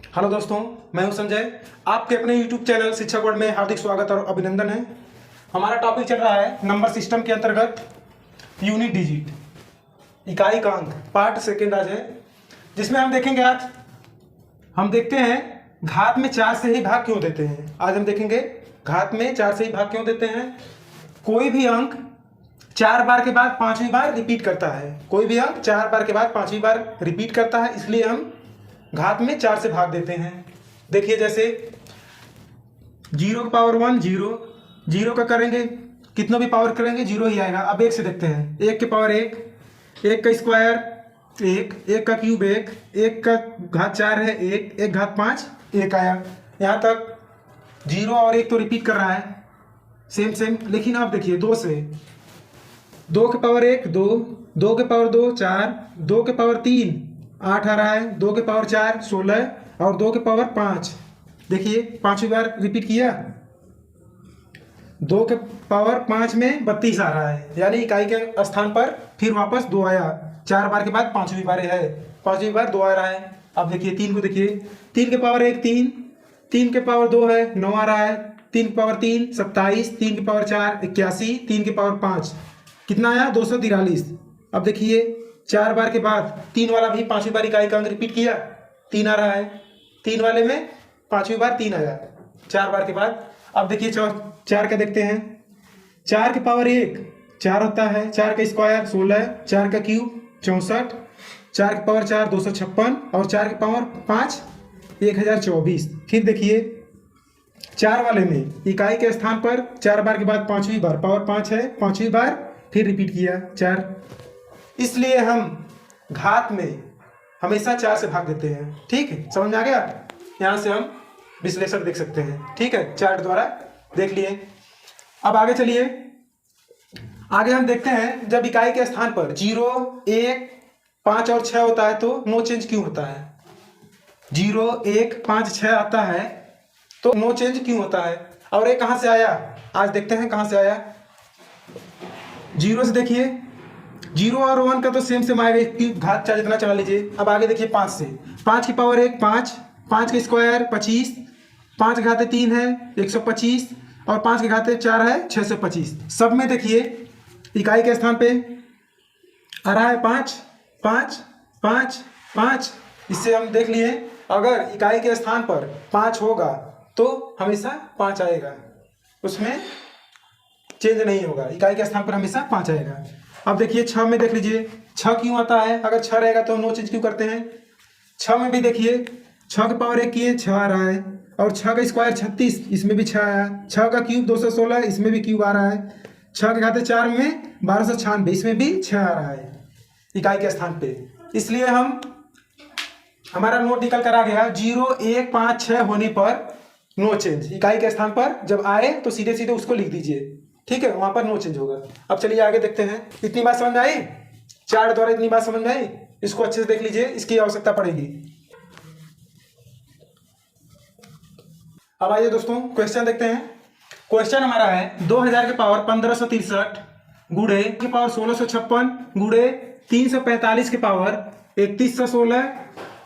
Hello दोस्तों, मैं हूं संजय। आपके अपने YouTube चैनल शिक्षक वर्ल्ड में हार्दिक स्वागत और अभिनंदन है। हमारा टॉपिक चल रहा है नंबर सिस्टम के अंतर्गत यूनिट डिजिट, इकाई का अंक, पार्ट सेकेंड आज है, जिसमें हम देखेंगे हम देखते हैं घात में 4 से ही भाग क्यों देते हैं। आज हम देखेंगे घात में 4 से ही भाग क्यों देते हैं। कोई भी अंक 4 बार के बाद 5वीं बार रिपीट करता है। कोई भी अंक 4 बार के बाद 5वीं बार रिपीट करता है, इसलिए हम घात में 4 से भाग देते हैं। देखिए, जैसे 0 की पावर 1 0, 0 का करेंगे कितना भी पावर करेंगे 0 ही आएगा। अब 1 से देखते हैं, 1 की पावर 1, 1 का स्क्वायर 1, 1 का क्यूब 1, 1 का घात 4 है 1, 1 घात 5 1 आया। यहाँ तक 0 और 1 तो रिपीट कर रहा है सेम। लेकिन आप देखिए 2 से, 2 के पावर 1 2, 2 के पावर 2 4, 2 के पावर 3 8 आ रहा है, 2 के पावर 4 16 और 2 के पावर 5। देखिए 5वीं बार रिपीट किया, 2 के पावर 5 में 32 आ रहा है, यानी इकाई के स्थान पर फिर वापस 2 आया। 4 बार के बाद 5वीं बार है, 5वीं बार 2 आ रहा है। अब देखिए 3 को, देखिए 3 के पावर 1 3, 3 के पावर 2 है 9 आ रहा है, 3 के पावर 3 27, 3 के पावर 4 81, 3 के पावर 5 कितना आया 243। अब देखिए 4 बार के बाद 3 वाला भी 5वीं बार इकाई का अंक रिपीट किया, 3 आ रहा है, 3 वाले में 5वीं बार 3 आया 4 बार के बाद। अब देखिए 4 का देखते हैं, 4 के पावर 1 4 होता है, 4 का स्क्वायर 16, 4 का क्यूब 64, 4 के पावर 4 256 और 4 के पावर 5 1024। फिर देखिए 4 वाले में इकाई के स्थान पर 4 बार के बाद 5वीं बार पावर 5 है, 5वीं बार फिर रिपीट किया 4। इसलिए हम घात में हमेशा 4 से भाग देते हैं। ठीक है, समझ में आ गया। यहाँ से हम विश्लेषण देख सकते हैं। ठीक है, चार्ट द्वारा देख लिए। अब आगे चलिए, आगे हम देखते हैं जब इकाई के स्थान पर 0 1 5 और 6 होता है तो नो चेंज क्यों होता है। 0 1 5 6 आता है तो नो चेंज क्यों होता है, और ये कहाँ से आया आज देखते हैं कहाँ से आया। 0 से देखिए, 0 और 1 का तो सेम आएगा, इसकी घात 4 जितना चला लीजिए। अब आगे देखिए 5 से, 5 की पावर 1 5, 5 का स्क्वायर 25, 5 घाते 3 है 125 और 5 के घाते 4 है 625। सब में देखिए इकाई के स्थान पे आ रहा है 5 5 5 5। इससे हम देख लिए अगर इकाई के स्थान पर 5 होगा तो हमेशा 5 आएगा, उसमें चेंज नहीं होगा। इकाई के स्थान पर हमेशा 5 आएगा। अब देखिए 6 में देख लीजिए 6 क्यों आता है, अगर 6 रहेगा तो नो चेंज क्यों करते हैं। 6 में भी देखिए 6 के पावर 1 किए 6 आ रहा है, और 6 का स्क्वायर 36 इसमें भी 6 आया, 6 का क्यूब 216 इसमें भी क्यूब आ रहा है, 6 के घाते 4 में 1296 इसमें भी 6 आ रहा है इकाई के स्थान पे। इसलिए हमारा नोट निकल कर आ गया 0 1 5 6 होने पर नो चेंज। इकाई के स्थान पर जब आए तो सीधे सीधे उसको लिख दीजिए, ठीक है, वहां पर नो चेंज होगा। अब चलिए आगे देखते हैं। इतनी बात समझ में आई, चार्ट द्वारा इतनी बात समझ में आई, इसको अच्छे से देख लीजिए, इसकी आवश्यकता पड़ेगी। अब आइए दोस्तों क्वेश्चन देखते हैं। क्वेश्चन हमारा है 2000 के पावर 1563 गुणे के पावर 1656 गुणे 345 के पावर 3116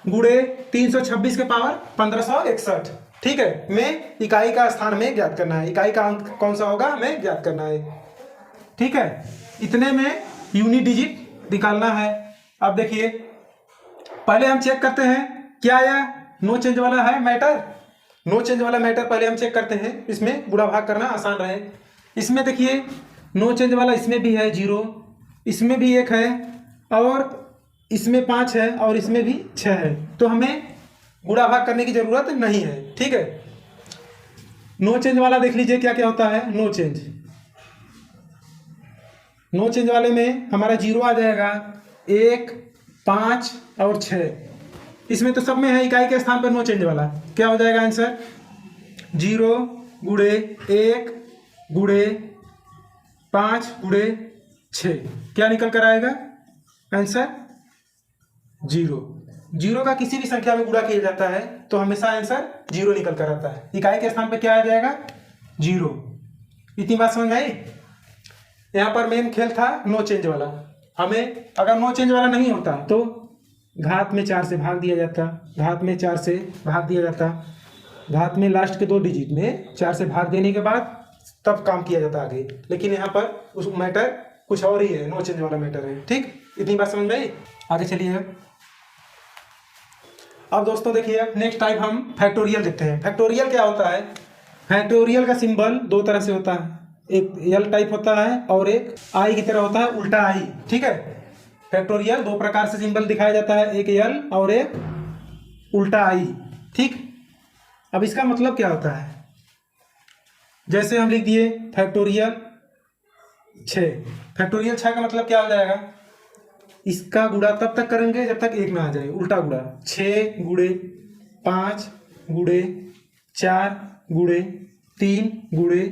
गुणे 326 के पावर 1561। ठीक है, में इकाई का स्थान हमें ज्ञात करना है, इकाई का अंक कौन सा होगा हमें ज्ञात करना है। ठीक है, इतने में यूनिट डिजिट निकालना है। अब देखिए पहले हम चेक करते हैं क्या आया, नो चेंज वाला है मैटर, नो चेंज वाला मैटर पहले हम चेक करते हैं, इसमें गुणा भाग करना आसान रहे। इसमें देखिए नो चेंज वाला इसमें भी है 0, इसमें भी 1 है और इसमें 5 है और इसमें भी 6 है, तो हमें गुणा भाग करने की जरूरत नहीं है। ठीक है, नो चेंज वाला देख लीजिए क्या क्या होता है। नो चेंज वाले में हमारा 0 आ जाएगा, 1 5 और 6, इसमें तो सब में है इकाई के स्थान पर नो चेंज वाला। क्या हो जाएगा आंसर 0 गुणे 1 गुणे 5 गुणे 6, क्या निकल कर आएगा आंसर 0। 0 का किसी भी संख्या में गुणा किया जाता है तो हमेशा आंसर 0 निकल कर आता है। इकाई के स्थान पे क्या आ जाएगा 0। इतनी बात समझ आई। यहाँ पर मेन खेल था नो चेंज वाला। हमें अगर नो चेंज वाला नहीं होता तो घात में 4 से भाग दिया जाता, घात में 4 से भाग दिया जाता, घात में लास्ट के 2 डिजिट में 4 से भाग देने के बाद तब काम किया जाता आगे। लेकिन यहाँ पर उस मैटर कुछ और ही है, नो चेंज वाला मैटर है। ठीक, इतनी बात समझ में आई। आगे चलिए। अब दोस्तों देखिए, नेक्स्ट टाइप हम फैक्टोरियल देखते हैं। फैक्टोरियल क्या होता है? फैक्टोरियल का सिंबल 2 तरह से होता है, एक एल टाइप होता है और एक आई की तरह होता है, उल्टा आई। ठीक है, फैक्टोरियल 2 प्रकार से सिंबल दिखाया जाता है, एक एल और एक उल्टा आई। ठीक, अब इसका मतलब क्या होता है? जैसे हम लिख दिए फैक्टोरियल 6, फैक्टोरियल 6 का मतलब क्या हो जाएगा? इसका गुणा तब तक करेंगे जब तक 1 ना आ जाए, उल्टा गुणा। 6 गुणे 5 गुणे 4 गुणे 3 गुणे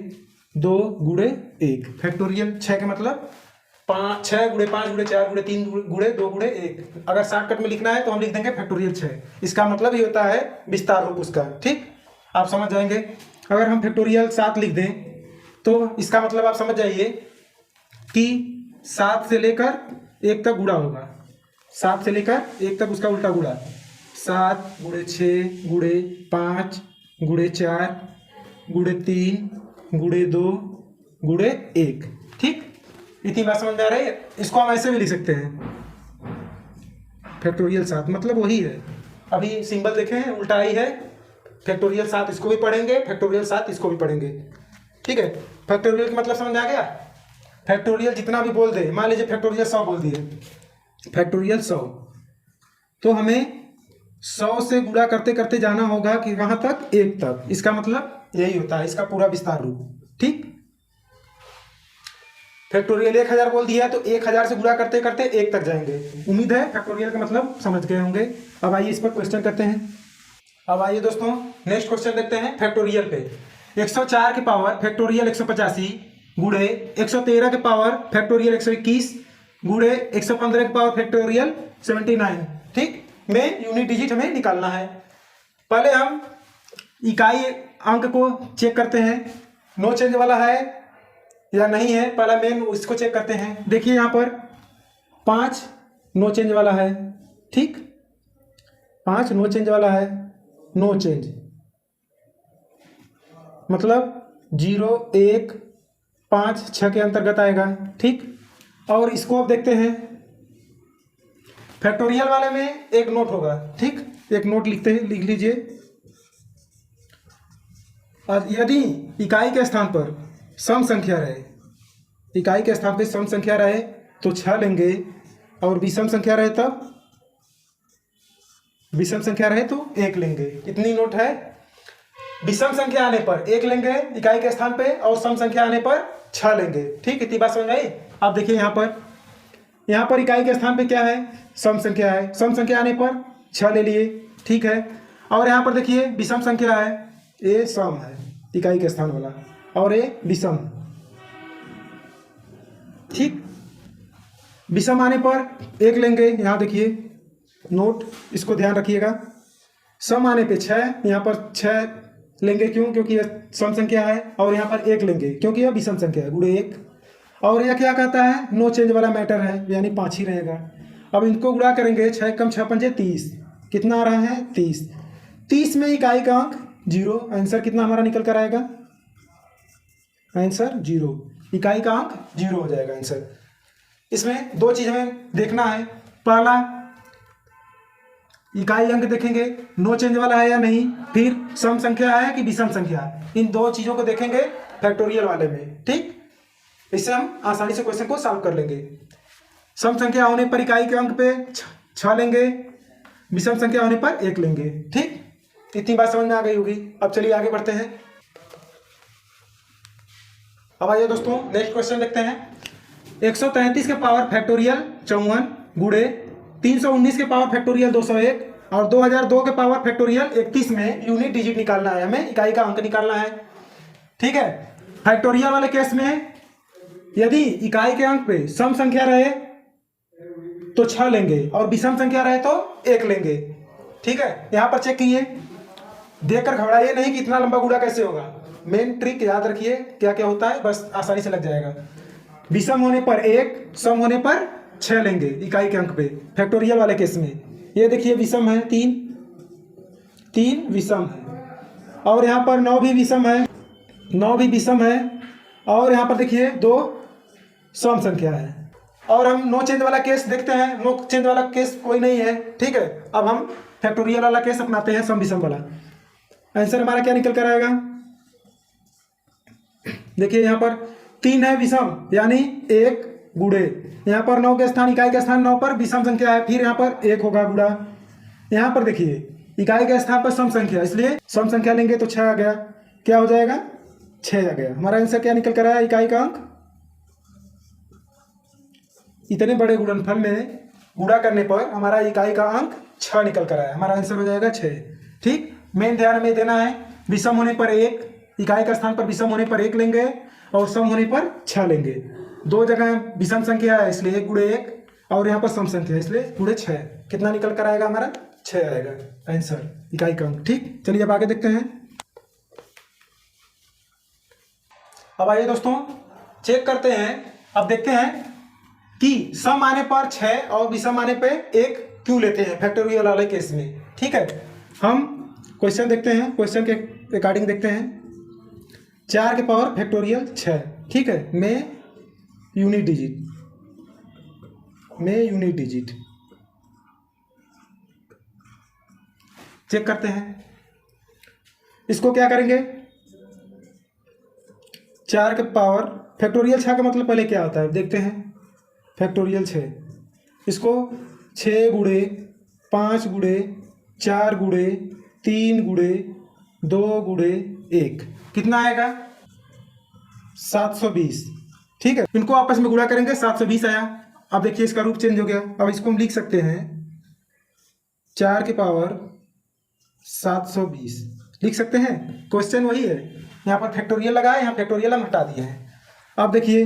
2 गुणे 1। फैक्टोरियल 6 का मतलब 6 गुणे 5 गुणे 4 गुणे 3 गुणे 2 गुणे 1। अगर शॉर्टकट में लिखना है तो हम लिख देंगे फैक्टोरियल 6। इसका मतलब ये होता है विस्तार रूप उसका। ठीक, आप समझ जाएंगे। अगर हम फैक्टोरियल 7 लिख दें तो इसका मतलब आप समझ जाइए कि 7 से लेकर 1 तक गुणा होगा, 7 से लेकर 1 तक उसका उल्टा गुणा। 7 गुणे 6 गुणे 5 गुणे 4 गुणे 3 गुणे 2 गुणे 1। ठीक, इतनी बात समझ में आ रही है। इसको हम ऐसे भी लिख सकते हैं, फैक्टोरियल 7 मतलब वही है। अभी सिंबल देखे हैं, उल्टा आई है। फैक्टोरियल 7 इसको भी पढ़ेंगे, फैक्टोरियल 7 इसको भी पढ़ेंगे। ठीक है, फैक्टोरियल का मतलब समझ में आ गया। फैक्टोरियल जितना भी बोल दे, मान लीजिए फैक्टोरियल 100 बोल दिए, फैक्टोरियल 100, तो हमें 100 से गुणा करते करते जाना होगा कि कहाँ तक? 1 तक। इसका मतलब यही होता है, इसका पूरा विस्तार रूप। ठीक, फैक्टोरियल 1000 बोल दिया तो 1000 से गुणा करते करते 1 तक जाएंगे। उम्मीद है फैक्टोरियल का मतलब समझ गए होंगे। अब आइए इस पर क्वेश्चन करते हैं। अब आइए दोस्तों, नेक्स्ट क्वेश्चन देखते हैं फैक्टोरियल पे। 104 के पावर फैक्टोरियल 185 गुणे 113 के पावर फैक्टोरियल 121 गुणे 115 के पावर फैक्टोरियल 79। ठीक, में यूनिट डिजिट हमें निकालना है। पहले हम इकाई अंक को चेक करते हैं, नो चेंज वाला है या नहीं है। पहला मेन इसको चेक करते हैं। देखिए यहाँ पर 5 नो चेंज वाला है। ठीक, 5 नो चेंज वाला है, नो चेंज मतलब 0 1 5 6 के अंतर्गत आएगा। ठीक, और इसको अब देखते हैं। फैक्टोरियल वाले में एक नोट होगा। ठीक, एक नोट लिख लीजिए। और यदि इकाई के स्थान पर सम संख्या रहे, इकाई के स्थान पर सम संख्या रहे तो 6 लेंगे, और विषम संख्या रहे तब, विषम संख्या रहे तो 1 लेंगे। इतनी नोट है। विषम संख्या आने पर 1 लेंगे इकाई के स्थान पे, और सम संख्या आने पर 6 लेंगे। ठीक, इतनी बात समझ आई। आप देखिए यहाँ पर इकाई के स्थान पे क्या है? सम संख्या है। सम संख्या आने पर 6 ले लिए। ठीक है, और यहाँ पर देखिए विषम संख्या है, ये सम है इकाई के स्थान वाला, और ये विषम। ठीक, विषम आने पर 1 लेंगे। यहाँ देखिए नोट, इसको ध्यान रखिएगा। सम आने पे 6, यहाँ पर 6 लेंगे। क्यों? क्योंकि यह सम संख्या है। और यहाँ पर 1 लेंगे क्योंकि यह विषम संख्या है, गुणे 1। और यह क्या कहता है? नो चेंज वाला मैटर है, यानी 5 ही रहेगा। अब इनको गुणा करेंगे, 6 कम 6 पंजे 30। कितना आ रहा है? 30। 30 में इकाई का अंक 0। आंसर कितना हमारा निकल कर आएगा? आंसर 0। इकाई का अंक 0 हो जाएगा आंसर। इसमें 2 चीज हमें देखना है। पहला, इकाई अंक देखेंगे नो चेंज वाला है या नहीं, फिर सम संख्या है कि विषम संख्या। इन 2 चीजों को देखेंगे फैक्टोरियल वाले में। ठीक, इससे हम आसानी से क्वेश्चन को सॉल्व कर लेंगे। सम संख्या होने पर इकाई के अंक पे 6 लेंगे, विषम संख्या होने पर 1 लेंगे। ठीक, इतनी बात समझ में आ गई होगी। अब चलिए आगे बढ़ते हैं। अब आइए दोस्तों, नेक्स्ट क्वेश्चन देखते हैं। 133 के पावर फैक्टोरियल 54 गुणे 319 के पावर फैक्टोरियल 201 और 2002 के पावर फैक्टोरियल 31 में यूनिट डिजिट निकालना है। हमें इकाई का अंक निकालना है। ठीक है, फैक्टोरियल वाले केस में यदि इकाई के अंक पे सम संख्या रहे तो 6 लेंगे, और विषम संख्या रहे तो 1 लेंगे। ठीक है, यहां पर चेक कीजिए, देखकर घबराइए नहीं कि इतना लंबा गुणा कैसे होगा। मेन ट्रिक याद रखिए क्या क्या होता है, बस आसानी से लग जाएगा। विषम होने पर 1, सम होने पर 6 लेंगे इकाई के अंक पे, फैक्टोरियल वाले केस में। ये देखिए विषम है, 3 3 विषम है, और यहाँ पर 9 भी विषम है, 9 भी विषम है, और यहाँ पर देखिए 2 सम संख्या है। और हम नो चेंज वाला केस देखते हैं, नो चेंज वाला केस कोई नहीं है, ठीक है। अब हम फैक्टोरियल वाला केस अपनाते हैं, सम विषम वाला। आंसर हमारा क्या निकल कर आएगा, देखिए यहाँ पर 3 है विषम, यानी 1 गुणे, यहाँ पर 9 के स्थान, इकाई के स्थान 9 पर विषम संख्या है, फिर यहाँ पर 1 होगा गुणा। यहाँ पर देखिए इकाई के स्थान पर सम संख्या, इसलिए सम संख्या लेंगे तो 6 आ गया, क्या हो जाएगा 6 आ गया। हमारा आंसर क्या निकल कर आया, इकाई का अंक। इतने बड़े गुणनफल में गुणा करने पर हमारा इकाई का अंक 6 निकल कर आया, हमारा आंसर हो जाएगा 6। ठीक, मेन ध्यान में देना है, विषम होने पर 1, इकाई का स्थान पर विषम होने पर 1 लेंगे, और सम होने पर 6 लेंगे। 2 जगह विषम संख्या है इसलिए 1 गुणे 1, और यहाँ पर सम संख्या है इसलिए गुणे 6। कितना निकल कर आएगा, हमारा 6 आएगा आंसर, इकाई का अंक। ठीक, चलिए अब आगे देखते हैं। अब आइए दोस्तों चेक करते हैं, अब देखते हैं कि सम आने पर 6 और विषम आने पे 1 क्यों लेते हैं फैक्टोरियल वाले केस में। ठीक है, हम क्वेश्चन देखते हैं, क्वेश्चन के अकॉर्डिंग देखते हैं। 4 के पावर फैक्टोरियल 6, ठीक है, में यूनिट डिजिट चेक करते हैं। इसको क्या करेंगे, 4 के पावर फैक्टोरियल 6 का मतलब पहले क्या होता है देखते हैं। फैक्टोरियल 6, इसको 6 गुणे 5 गुणे 4 गुणे 3 गुणे 2 गुणे 1, कितना आएगा 720। ठीक है, इनको आपस में गुणा करेंगे, 720 आया। अब देखिए इसका रूप चेंज हो गया, अब इसको हम लिख सकते हैं 4 के पावर 720 लिख सकते हैं। क्वेश्चन वही है, यहाँ पर फैक्टोरियल लगा है, यहाँ फैक्टोरियल हम हटा दिए हैं। अब देखिए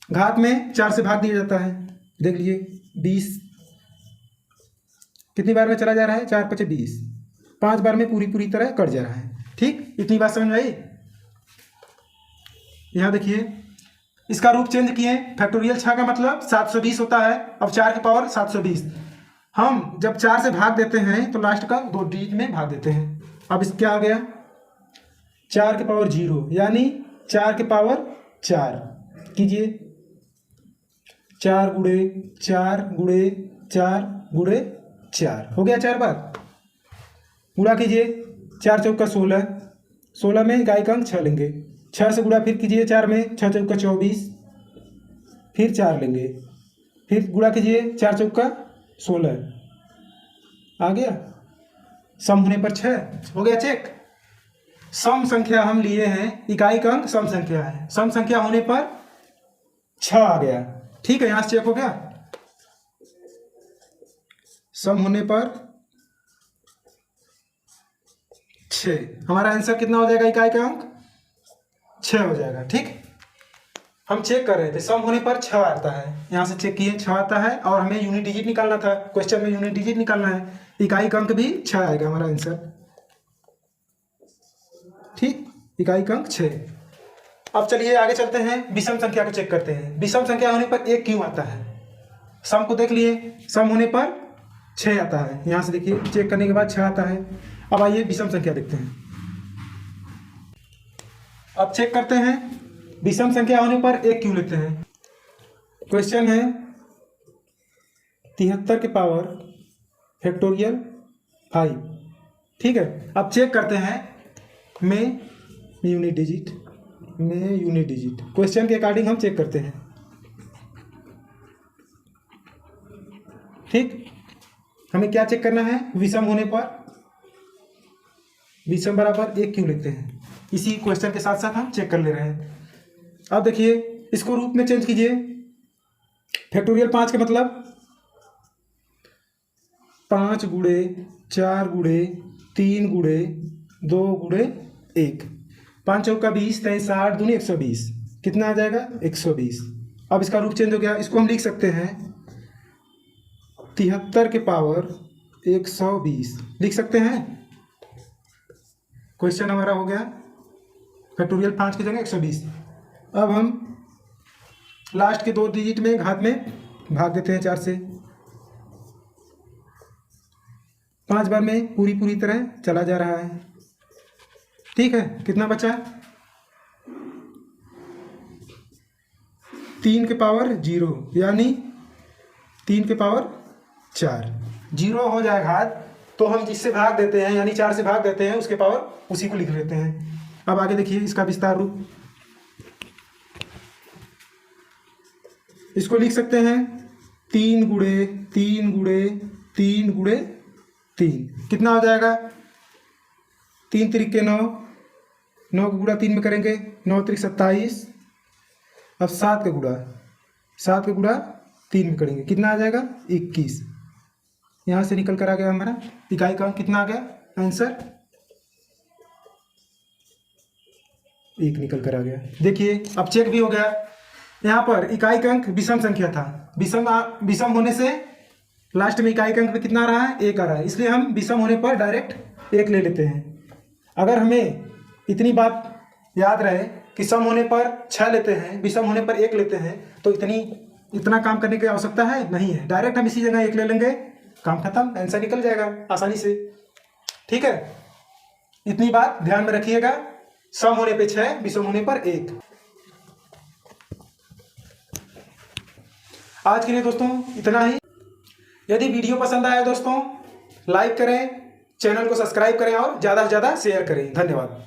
घात में 4 से भाग दिया जाता है, देख लीजिए 20 कितनी बार में चला जा रहा है, 4 × 5 = 20, 5 बार में पूरी तरह कट जा रहा है। ठीक, इतनी बात समझ में आई। यहाँ देखिए इसका रूप चेंज किए, फैक्टोरियल 6 का मतलब 720 होता है, अब 4 के पावर 720। हम जब 4 से भाग देते हैं तो लास्ट का 2 डिजिट में भाग देते हैं। अब इस क्या आ गया 4 के पावर 0, यानी 4 के पावर 4 कीजिए, 4 गुणे 4 गुणे 4 गुणे 4 हो गया 4 बार। गुणा कीजिए, 4 × 4 = 16, 16 में इकाई का अंक 6 लेंगे, 6 से गुणा फिर कीजिए 4 में, 6 × 4 = 24, फिर 4 लेंगे, फिर गुणा कीजिए 4 × 4 = 16, आ गया। सम होने पर 6 हो गया चेक। सम संख्या हम लिए हैं, इकाई का अंक सम संख्या है, सम संख्या होने पर 6 आ गया। ठीक है, यहां से चेक हो गया, सम होने पर 6, हमारा आंसर कितना हो जाएगा, इकाई का अंक 6 हो जाएगा। ठीक, हम चेक कर रहे थे, सम होने पर 6 आता है, यहां से चेक किए 6 आता है, और हमें यूनिट डिजिट निकालना था, क्वेश्चन में यूनिट डिजिट निकालना है, इकाई का अंक भी 6 आएगा हमारा आंसर। ठीक, इकाई का अंक 6। अब चलिए आगे चलते हैं, विषम संख्या को चेक करते हैं। विषम संख्या होने पर 1 क्यों आता है, सम को देख लिए, सम होने पर 6 आता है, यहां से देखिए चेक करने के बाद 6 आता है। अब आइए विषम संख्या देखते हैं। अब चेक करते हैं विषम संख्या होने पर 1 क्यों लेते हैं। क्वेश्चन है 73 के पावर फैक्टोरियल 5, ठीक है। अब चेक करते हैं में यूनिट डिजिट, क्वेश्चन के अकॉर्डिंग हम चेक करते हैं। ठीक, हमें क्या चेक करना है, विषम होने पर विषम बराबर 1 क्यों लिखते हैं, इसी क्वेश्चन के साथ साथ हम चेक कर ले रहे हैं। अब देखिए इसको रूप में चेंज कीजिए, फैक्टोरियल 5 का मतलब 5 गुणे 4 गुणे 3 गुणे 2 गुणे 1, 5 × 4 = 20, 3 60 दूनी 120, कितना आ जाएगा 120। अब इसका रूप चेंज हो गया, इसको हम लिख सकते हैं 73 के पावर 120 लिख सकते हैं। क्वेश्चन हमारा हो गया फैक्टोरियल 5 की जगह 120। अब हम लास्ट के 2 डिजिट में घात में भाग देते हैं 4 से, 5 बार में पूरी तरह चला जा रहा है। ठीक है, कितना बचा? 3 के पावर 0 यानी 3 के पावर 4 0 हो जाएगा घात, तो हम जिससे भाग देते हैं यानी 4 से भाग देते हैं उसके पावर उसी को लिख लेते हैं। अब आगे देखिए इसका विस्तार रूप, इसको लिख सकते हैं 3 गुणे 3 गुणे 3 गुणे 3। कितना हो जाएगा? 3 त्रिक 9, 9 का गुणा 3 में करेंगे, 9 त्रिक 27। अब 7 का गुणा 3 में करेंगे, कितना आ जाएगा? 21। यहाँ से निकल कर आ गया हमारा इकाई का कितना आ गया आंसर? 1 निकल कर आ गया। देखिए अब चेक भी हो गया। यहाँ पर इकाई का अंक विषम संख्या था, विषम होने से लास्ट में इकाई का अंक पे कितना आ रहा है? 1 आ रहा है, इसलिए हम विषम होने पर डायरेक्ट 1 ले लेते हैं। अगर हमें इतनी बात याद रहे कि सम होने पर 6 लेते हैं, विषम होने पर 1 लेते हैं, तो इतना काम करने की आवश्यकता है नहीं है, डायरेक्ट हम इसी जगह 1 ले लेंगे, काम खत्म, आंसर निकल जाएगा आसानी से। ठीक है, इतनी बात ध्यान में रखिएगा। सम होने पे 6, विषम होने पर 1। आज के लिए दोस्तों इतना ही। यदि वीडियो पसंद आया दोस्तों लाइक करें, चैनल को सब्सक्राइब करें और ज़्यादा से ज़्यादा शेयर करें। धन्यवाद।